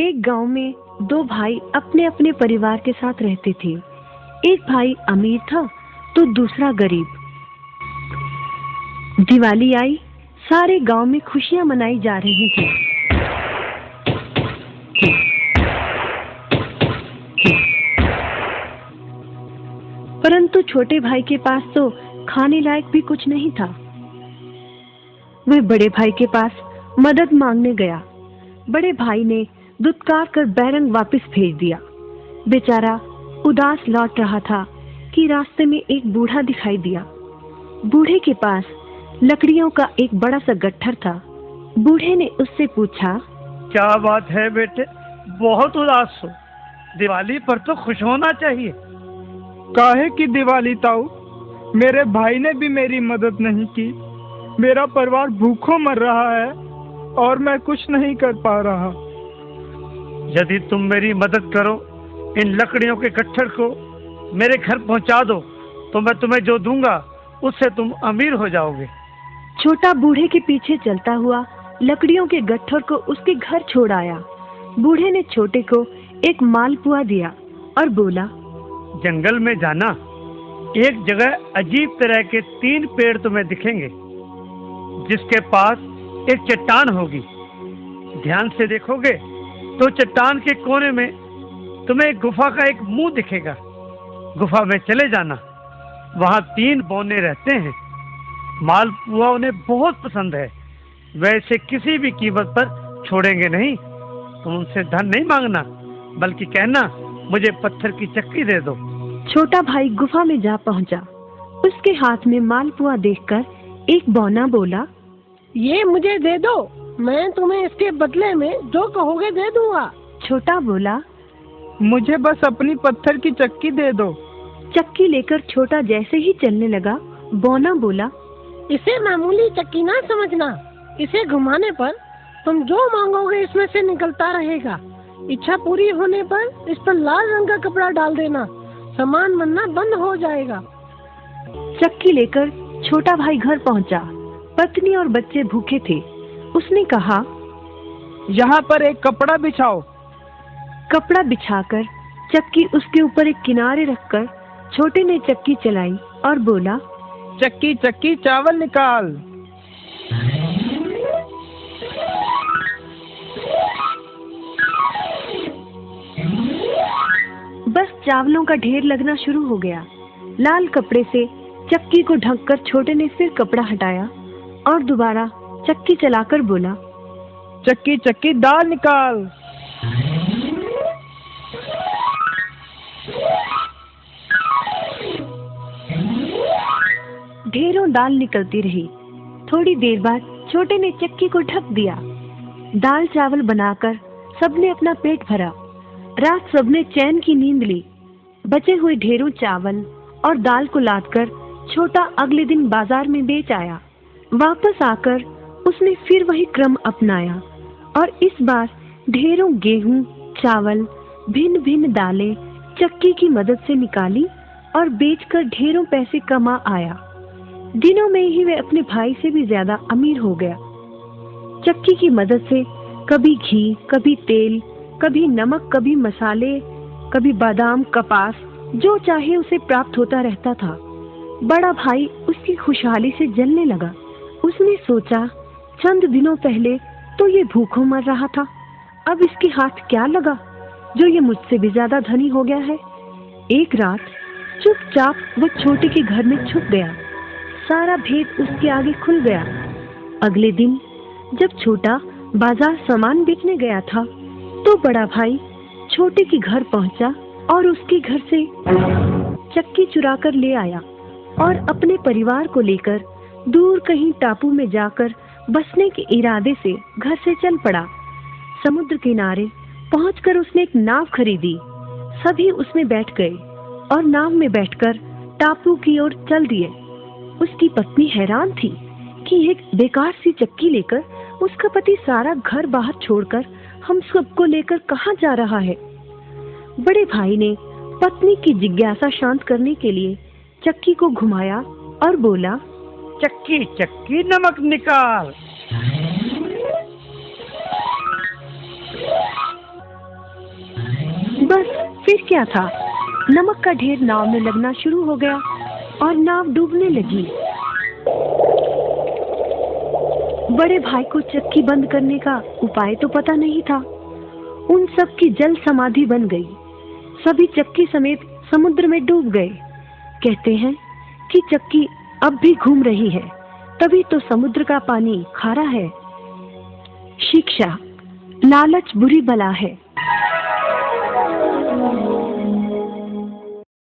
एक गांव में दो भाई अपने अपने परिवार के साथ रहते थे। एक भाई अमीर था तो दूसरा गरीब। दिवाली आई, सारे गांव में खुशियां मनाई जा रही थी। परंतु छोटे भाई के पास तो खाने लायक भी कुछ नहीं था। वह बड़े भाई के पास मदद मांगने गया। बड़े भाई ने दुत्कार कर बैरंग वापस भेज दिया। बेचारा उदास लौट रहा था कि रास्ते में एक बूढ़ा दिखाई दिया। बूढ़े के पास लकड़ियों का एक बड़ा सा गट्ठर था। बूढ़े ने उससे पूछा, क्या बात है बेटे, बहुत उदास हो? दिवाली पर तो खुश होना चाहिए। काहे की दिवाली ताऊ, मेरे भाई ने भी मेरी मदद नहीं की। मेरा परिवार भूखों मर रहा है और मैं कुछ नहीं कर पा रहा। यदि तुम मेरी मदद करो, इन लकड़ियों के गट्ठर को मेरे घर पहुंचा दो, तो मैं तुम्हें जो दूंगा उससे तुम अमीर हो जाओगे। छोटा बूढ़े के पीछे चलता हुआ लकड़ियों के गट्ठर को उसके घर छोड़ आया। बूढ़े ने छोटे को एक मालपुआ दिया और बोला, जंगल में जाना, एक जगह अजीब तरह के 3 पेड़ तुम्हें दिखेंगे, जिसके पास एक चट्टान होगी। ध्यान से देखोगे तो चट्टान के कोने में तुम्हें गुफा का एक मुंह दिखेगा। गुफा में चले जाना, वहां 3 बौने रहते हैं। मालपुआ उन्हें बहुत पसंद है, वैसे किसी भी कीमत पर छोड़ेंगे नहीं। तुम उनसे धन नहीं मांगना, बल्कि कहना मुझे पत्थर की चक्की दे दो। छोटा भाई गुफा में जा पहुंचा। उसके हाथ में मालपुआ देखकर एक बौना बोला, ये मुझे दे दो, मैं तुम्हें इसके बदले में जो कहोगे दे दूंगा। छोटा बोला, मुझे बस अपनी पत्थर की चक्की दे दो। चक्की लेकर छोटा जैसे ही चलने लगा, बौना बोला, इसे मामूली चक्की ना समझना, इसे घुमाने पर तुम जो मांगोगे इसमें से निकलता रहेगा। इच्छा पूरी होने पर इस पर लाल रंग का कपड़ा डाल देना, सामान बनना बंद हो जाएगा। चक्की लेकर छोटा भाई घर पहुंचा। पत्नी और बच्चे भूखे थे। उसने कहा, यहाँ पर एक कपड़ा बिछाओ। कपड़ा बिछाकर चक्की उसके ऊपर एक किनारे रखकर छोटे ने चक्की चलाई और बोला, चक्की चक्की चावल निकाल। बस चावलों का ढेर लगना शुरू हो गया। लाल कपड़े से चक्की को ढककर छोटे ने फिर कपड़ा हटाया और दोबारा चक्की चलाकर बोला, चक्की चक्की दाल निकाल। ढेरों दाल निकलती रही। थोड़ी देर बाद छोटे ने चक्की को ढक दिया। दाल चावल बनाकर सबने अपना पेट भरा। रात सबने चैन की नींद ली। बचे हुए ढेरों चावल और दाल को लादकर छोटा अगले दिन बाजार में बेच आया। वापस आकर उसने फिर वही क्रम अपनाया और इस बार ढेरों गेहूं, चावल, भिन्न भिन्न दालें चक्की की मदद से निकाली और बेचकर ढेरों पैसे कमा आया। दिनों में ही वह अपने भाई से भी ज्यादा अमीर हो गया। चक्की की मदद से कभी घी, कभी तेल, कभी नमक, कभी मसाले, कभी बादाम, कपास, जो चाहे उसे प्राप्त होता रहता था। बड़ा भाई उसकी खुशहाली से जलने लगा। उसने सोचा, चंद दिनों पहले तो ये भूखों मर रहा था, अब इसके हाथ क्या लगा जो ये मुझसे भी ज्यादा धनी हो गया है। एक रात चुपचाप वो छोटे के घर में छुप गया। सारा भेद उसके आगे खुल गया। अगले दिन जब छोटा बाजार सामान बेचने गया था, तो बड़ा भाई छोटे के घर पहुंचा और उसके घर से चक्की चुरा कर ले आया और अपने परिवार को लेकर दूर कहीं टापू में जाकर बसने के इरादे से घर से चल पड़ा। समुद्र किनारे पहुंचकर उसने एक नाव खरीदी। सभी उसमें बैठ गए और नाव में बैठकर टापू की ओर चल दिए। उसकी पत्नी हैरान थी कि एक बेकार सी चक्की लेकर उसका पति सारा घर बाहर छोड़कर हम सबको लेकर कहाँ जा रहा है। बड़े भाई ने पत्नी की जिज्ञासा शांत करने के लिए चक्की को घुमाया और बोला, चक्की चक्की नमक निकाल। फिर क्या था, नमक का ढेर नाव में लगना शुरू हो गया और नाव डूबने लगी। बड़े भाई को चक्की बंद करने का उपाय तो पता नहीं था। उन सब की जल समाधि बन गई। सभी चक्की समेत समुद्र में डूब गए। कहते हैं कि चक्की अब भी घूम रही है, तभी तो समुद्र का पानी खारा है। शिक्षा, लालच बुरी बला है।